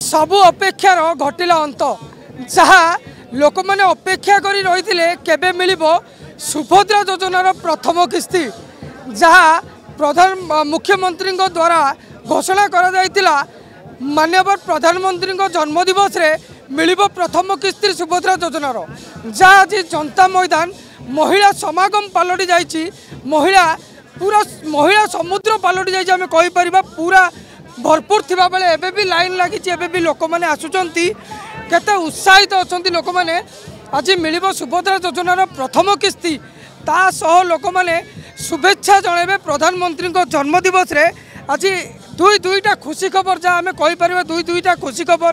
सबु अपेक्षार घटिला अंत जहाँ लोक मैंने अपेक्षा करी रही केबे मिलिबो सुभद्रा योजनार प्रथम किस्ती जहाँ प्रधान मुख्यमंत्री द्वारा घोषणा करा जायतिला माननीय प्रधानमंत्री जन्मदिवस रे मिलिबो प्रथम किस्ती सुभद्रा योजनार जहाँ आज जनता मैदान महिला समागम पलटि जाइछि पूरा महिला समुद्र पलटि जाइछि आमे कहि परिबा पूरा भरपूर थिबा बेले एबे भी लाइन लगी एबे भी लोक मैंने आसुचंती केते उत्साहित अछंती लोक मैंने आज मिलिबो सुभद्रा योजनार प्रथम किस्ती ता सह लोक मैंने शुभेच्छा जणाइबे प्रधानमंत्री जन्मदिवस रे आज दुईटा खुशी खबर जहाँ आम कहीपर दुईटा खुशी खबर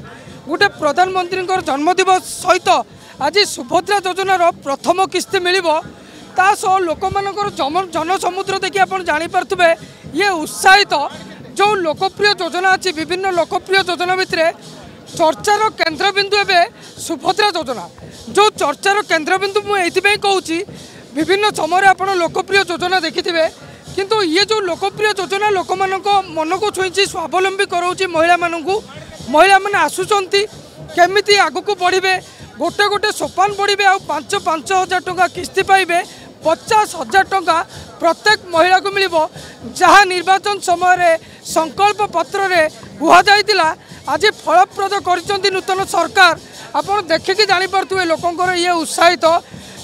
गोटे प्रधानमंत्री जन्मदिवस सहित आज सुभद्रा योजनार प्रथम किस्ती मिलिबो ता सह लोक मानकर जनसमुद्र देखिए आप जानीपे ये उत्साहित जो लोकप्रिय योजना अच्छी विभिन्न लोकप्रिय योजना भितर चर्चार केन्द्रबिंदु एवं सुभद्रा योजना जो चर्चार केन्द्रबिंदु मुझे कहूँ विभिन्न समय आप लोकप्रिय योजना देखिथे किंतु ये जो लोकप्रिय योजना लोक मान मन को छुई स्वावलंबी कराऊँच महिला मैंने आसुंच केमी आग को बढ़े गोटे गोटे सोपान बढ़े आ 5,000 टंका किस्ती पाइबे 50,000 टंका प्रत्येक महिला को मिलिबो जहाँ निर्वाचन समय संकल्प पत्र रे कुहा आज फलप्रद कर नूतन सरकार आपड़ देखिकी जानीपे लोकंर ये उत्साहित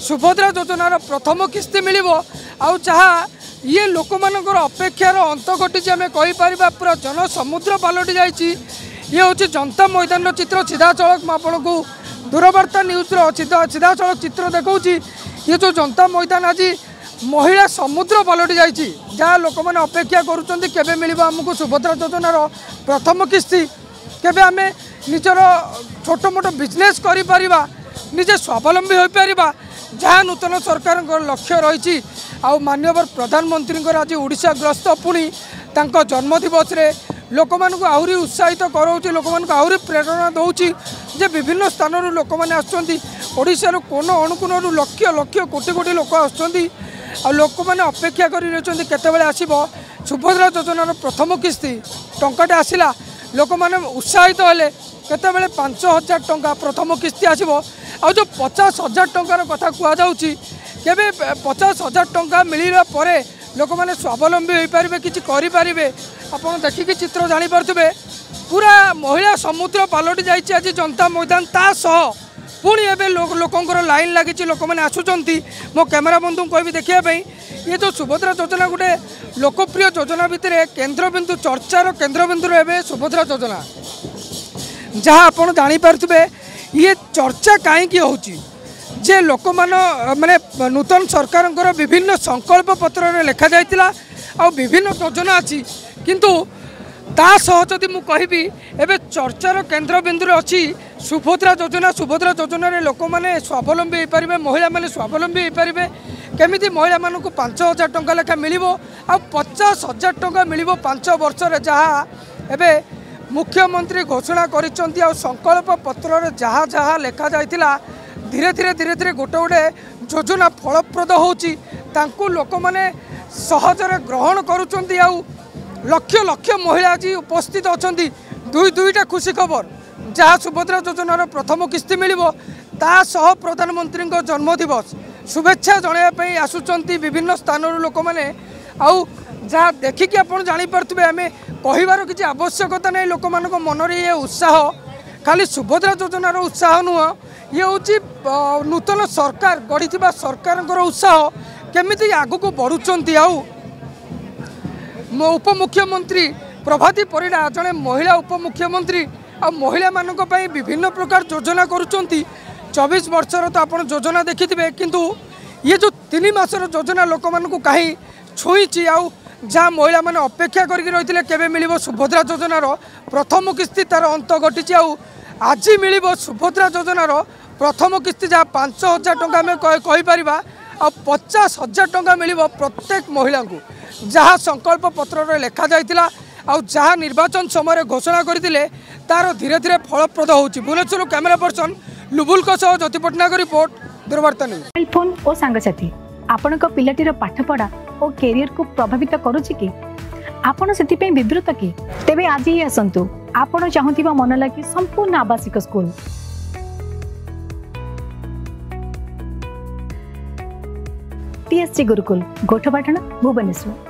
सुभद्रा योजनार प्रथम किस्ती मिलिबो आउ जहाँ ये लोक मानकर अपेक्षार अंत घटी आम कहीपर पूरा जनसमुद्र पलटि जाइए ये हूँ जनता मैदान चित्र सीधा चलक मुझे दूरवार्ता न्यूज़ सीधा चलक चित्र देखा ये जो जनता मैदान आज महिला समुद्र पलटि जाइए जहाँ लोक मैंने अपेक्षा करुँचे मिल आमको सुभद्रा योजनार प्रथम किस्ती केबे आम निजर छोट मोट बिजनेस कर निजे स्वावलंबी हो पार जहाँ नूतन सरकार लक्ष्य रही माननीय प्रधानमंत्री आज ओडिशा ग्रस्त पुणी जन्मदिवस रे लोक मानक आहरी उत्साहित कराऊँच लोक मानक आहरी प्रेरणा दौची जे विभिन्न स्थान लोक मैंने आशार कोण अणुकोण लक्ष लक्ष कोटी कोटी लोक लोक मैंने अपेक्षा कर रही केतबेले आसीबो सुभद्रा योजनार प्रथम किस्ती टंकाटे आसिला लोक मैंने उत्साहित हेले केतबेले 5,000 टंका प्रथम किस्ती आसीबो आ जो 50,000 टंकार कथा कहुच्छी केबे 50,000 टंका मिलला परे लोक मैंने स्वावलंबी हो पारे कि आपड़ देखिकी चित्र जानीपे पूरा महिला समुद्र पलटि जाइए आज जनता मैदान ता सह पुणी एवं लोकंर लाइन लगी लोक मैंने आसुंच मो कैमेरा बंधु कह देखापी ये जो सुभद्रा योजना गोटे लोकप्रिय योजना भितर केन्द्रबिंदु चर्चार केन्द्रबिंदु एवं सुभद्रा योजना जहाँ आप जानीपे ये चर्चा कहीं होचे लोक माने नूतन सरकार विभिन्न संकल्प पत्र लिखा जाइतिला आ विभिन्न योजना अच्छी किंतु ता सह जदि मु कहबी एबे चर्चार केन्द्रबिंदु अच्छी सुभद्रा योजना रे लोक मैंने स्वावलंबी हो पारे महिला मैंने स्वावलंबी हो पारे केमिति महिला मानक 5,000 टंका लेखा मिलिबो आ 50,000 टंका मिलिबो 5 वर्ष रे जहाँ एबे मुख्यमंत्री घोषणा करिसंती आ संकल्प पत्र रे जहाँ जहाँ लेखा जाइतिला धीरे धीरे गोटे गोटे योजना फलप्रद होची तांको लोक मैंने सहजरे ग्रहण करुचंती आ लक्ष लक्ष महिला आज उपस्थित अच्छा दुईटा खुशी खबर जहाँ सुभद्रा योजनार प्रथम किस्ती मिलिबो ता सह प्रधानमंत्री जन्मदिवस शुभेच्छा जणाइवाई आसुचंती विभिन्न स्थान लोक मैंने आउ जहाँ देखिकी आप जानीपे आम कहबार किसी आवश्यकता नहीं लोक मान मनरे ये उत्साह खाली सुभद्रा योजनार उत्साह नुह ये हूँ नूतन सरकार गढ़ी सरकार उत्साह केमिति आगको बढ़ुंट आउ उपमुख्यमंत्री प्रभाती परिडा जड़े महिला उपमुख्यमंत्री आ महिला मानक पई विभिन्न प्रकार योजना करुचंती 24 वर्षर तो आप योजना देखिथे किंतु ये जो 3 मासर योजना लोक मानक कहीं छुईची आउ जहाँ महिला मैंने अपेक्षा करके रही केबे मिलिबो सुभद्रा योजनार प्रथम किस्ती तार अंत घटी आज मिलिबो सुभद्रा योजनार प्रथम किस्ती जहाँ 5,000 टंका आम कहीपर आ 50,000 टंका मिलिबो प्रत्येक महिला को जहाँ संकल्प पत्र लेखा जाइतिला आ जहाँ निर्वाचन समय घोषणा करते तार धीरे धीरे फलप्रद होची। Bhubaneswar camera person Lubul Jyoti Pattanaik report Durvarta news. Mobile phone और सांगसाथी आपणक पिलाटीर पाठपढ़ा और कैरियर को प्रभावित करुछि कि आपण सेति पे विब्रत कि तेबे आज ही आसंतु आपण चाहूथिबा मन लगी संपूर्ण आवासिक स्कूल TSC गुरुकुल गोठपाटण भुवनेश्वर।